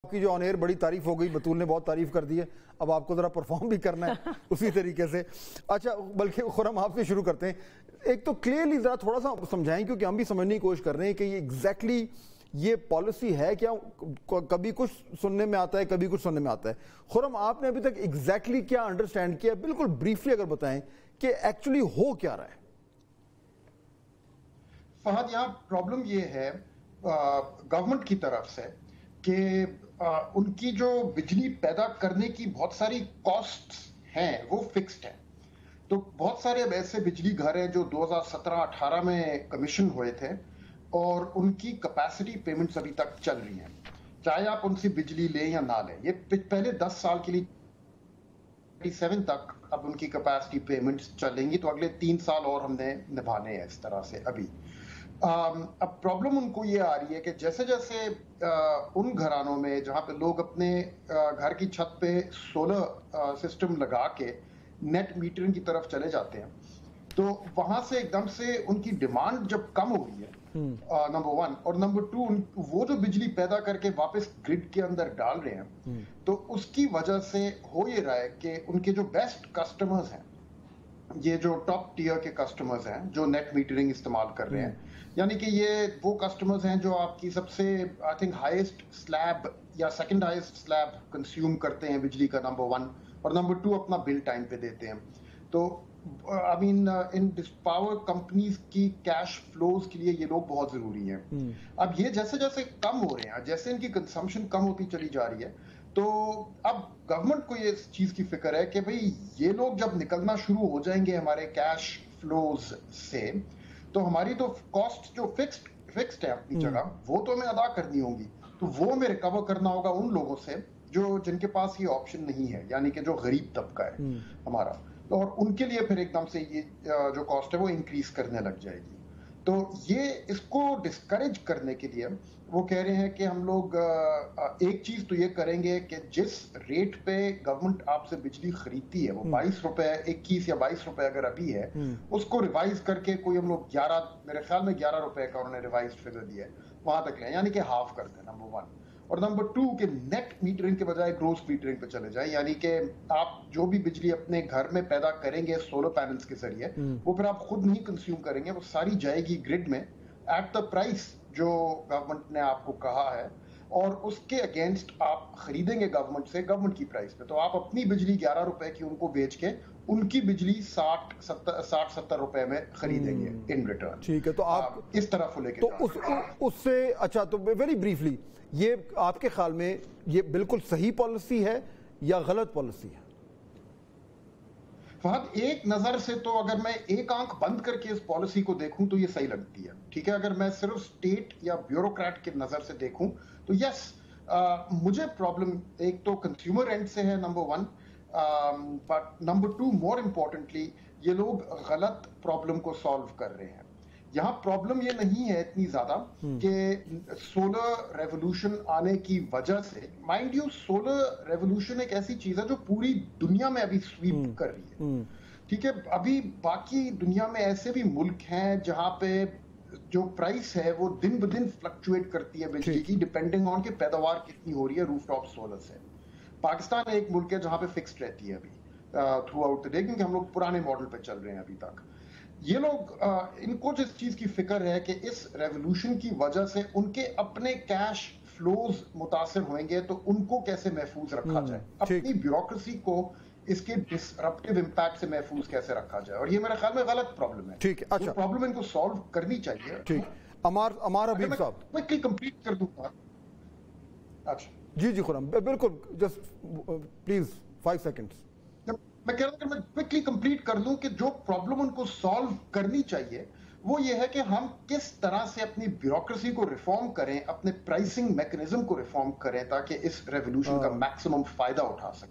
आपकी जो on air बड़ी तारीफ हो गई, बतूल ने बहुत तारीफ कर दी है, अब आपको जरा परफॉर्म भी करना है उसी तरीके से। अच्छा, बल्कि खुरम आपसे शुरू करते हैं। एक तो क्लियरली जरा थोड़ा सा समझाएं, क्योंकि हम भी समझने की कोशिश कर रहे हैं कि ये एग्जैक्टली ये पॉलिसी है क्या। कभी कुछ सुनने में आता है, कभी कुछ सुनने में आता है। खुरम, आपने अभी तक एग्जैक्टली क्या अंडरस्टैंड किया, बिल्कुल ब्रीफली अगर बताएं कि एक्चुअली हो क्या रहा है। फहद, यहाँ प्रॉब्लम ये है गवर्नमेंट की तरफ से कि उनकी जो बिजली पैदा करने की बहुत सारी कॉस्ट्स हैं वो फिक्स्ड है। तो बहुत सारे अब ऐसे बिजली घर हैं जो 2017-18 में कमीशन हुए थे और उनकी कैपेसिटी पेमेंट्स अभी तक चल रही हैं, चाहे आप उनसे बिजली लें या ना लें। ये पहले 10 साल के लिए 27 तक अब उनकी कैपेसिटी पेमेंट्स चलेंगी, तो अगले 3 साल और हमने निभाने हैं इस तरह से। अभी अब प्रॉब्लम उनको ये आ रही है कि जैसे जैसे उन घरानों में जहां पे लोग अपने घर की छत पे सोलर सिस्टम लगा के नेट मीटरिंग की तरफ चले जाते हैं, तो वहां से एकदम से उनकी डिमांड जब कम हो रही है, नंबर 1, और नंबर 2, वो जो बिजली पैदा करके वापस ग्रिड के अंदर डाल रहे हैं, तो उसकी वजह से हो ये रहा है कि उनके जो बेस्ट कस्टमर्स हैं, ये जो टॉप टियर के कस्टमर्स हैं जो नेट मीटरिंग इस्तेमाल कर रहे हैं, यानी कि ये वो कस्टमर्स हैं जो आपकी सबसे आई थिंक हाईएस्ट स्लैब या सेकंड हाईएस्ट स्लैब कंज्यूम करते हैं बिजली का, नंबर 1, और नंबर 2 अपना बिल टाइम पे देते हैं। तो I mean in power companies की कैश फ्लोज के लिए ये लोग बहुत जरूरी हैं। अब ये जैसे जैसे कम हो रहे हैं, जैसे इनकी कंजम्पशन कम होती चली जा रही है, तो अब गवर्नमेंट को ये चीज की फिक्र है कि भाई ये लोग जब निकलना शुरू हो जाएंगे हमारे कैश फ्लोज से, तो हमारी तो कॉस्ट जो फिक्स्ड है अपनी जगह, वो तो हमें अदा करनी होगी। तो वो हमें रिकवर करना होगा उन लोगों से जो जिनके पास ये ऑप्शन नहीं है, यानी कि जो गरीब तबका है हमारा, और उनके लिए फिर एकदम से ये जो कॉस्ट है वो इंक्रीज करने लग जाएगी। तो ये इसको डिस्करेज करने के लिए वो कह रहे हैं कि हम लोग एक चीज तो ये करेंगे कि जिस रेट पे गवर्नमेंट आपसे बिजली खरीदती है, वो 22 रुपए, 21 या 22 रुपए अगर अभी है, उसको रिवाइज करके कोई हम लोग 11, मेरे ख्याल में 11 रुपए का उन्होंने रिवाइज फिगर दिया है, वहां तक लें, यानी कि हाफ कर दें, नंबर 1। और नंबर 2 के नेट मीटरिंग के बजाय ग्रोस मीटरिंग पे चले जाए, यानी कि आप जो भी बिजली अपने घर में पैदा करेंगे सोलर पैनल्स के जरिए, वो फिर आप खुद नहीं कंज्यूम करेंगे, वो सारी जाएगी ग्रिड में एट द प्राइस जो गवर्नमेंट ने आपको कहा है, और उसके अगेंस्ट आप खरीदेंगे गवर्नमेंट से गवर्नमेंट की प्राइस पे। तो आप अपनी बिजली 11 रुपए की उनको बेच के उनकी बिजली 60-70 रुपए में खरीदेंगे इन रिटर्न। ठीक है, तो आप इस तरफ लेके तो उससे अच्छा, तो वेरी ब्रीफली, ये आपके ख्याल में ये बिल्कुल सही पॉलिसी है या गलत पॉलिसी है? फहद, एक नजर से तो अगर मैं एक आंख बंद करके इस पॉलिसी को देखूं तो ये सही लगती है, ठीक है। अगर मैं सिर्फ स्टेट या ब्यूरोक्रेट की नजर से देखूं तो यस, मुझे प्रॉब्लम एक तो कंज्यूमर एंड से है, number 1, but number 2 more importantly ये लोग गलत प्रॉब्लम को सॉल्व कर रहे हैं। यहाँ प्रॉब्लम ये नहीं है इतनी ज्यादा कि सोलर रेवोल्यूशन आने की वजह से, माइंड यू सोलर रेवोल्यूशन एक ऐसी चीज है जो पूरी दुनिया में अभी स्वीप कर रही है, ठीक है। अभी बाकी दुनिया में ऐसे भी मुल्क हैं जहां पे जो प्राइस है वो दिन ब दिन फ्लक्चुएट करती है बिजली की, डिपेंडिंग ऑन कि पैदावार कितनी हो रही है रूफटॉप सोलर से। पाकिस्तान एक मुल्क है जहां पे फिक्स्ड रहती है अभी थ्रू आउट द डे, क्योंकि हम लोग पुराने मॉडल पे चल रहे हैं अभी तक। ये लोग इनको जिस चीज की फिक्र है कि इस रेवोल्यूशन की वजह से उनके अपने कैश फ्लोज मुतासिर होंगे, तो उनको कैसे महफूज रखा जाए, अपनी ब्यूरोक्रेसी को इसके डिसरप्टिव इंपैक्ट से महफूज कैसे रखा जाए, और ये मेरे ख्याल में गलत प्रॉब्लम है। ठीक है, अच्छा, प्रॉब्लम इनको सॉल्व करनी चाहिए। ठीक, अमार हबीब साहब, क्विकली कंप्लीट कर दूंगा। अच्छा जी जी खुरम, बिल्कुल, जस्ट प्लीज 5 सेकंड्स। मैं कह रहा था कि मैं क्विकली कंप्लीट कर लूं कि जो प्रॉब्लम उनको सॉल्व करनी चाहिए वो ये है कि हम किस तरह से अपनी ब्यूरोक्रेसी को रिफॉर्म करें, अपने प्राइसिंग मैकेनिज्म को रिफॉर्म करें, ताकि इस रेवोल्यूशन का मैक्सिमम फायदा उठा सकें।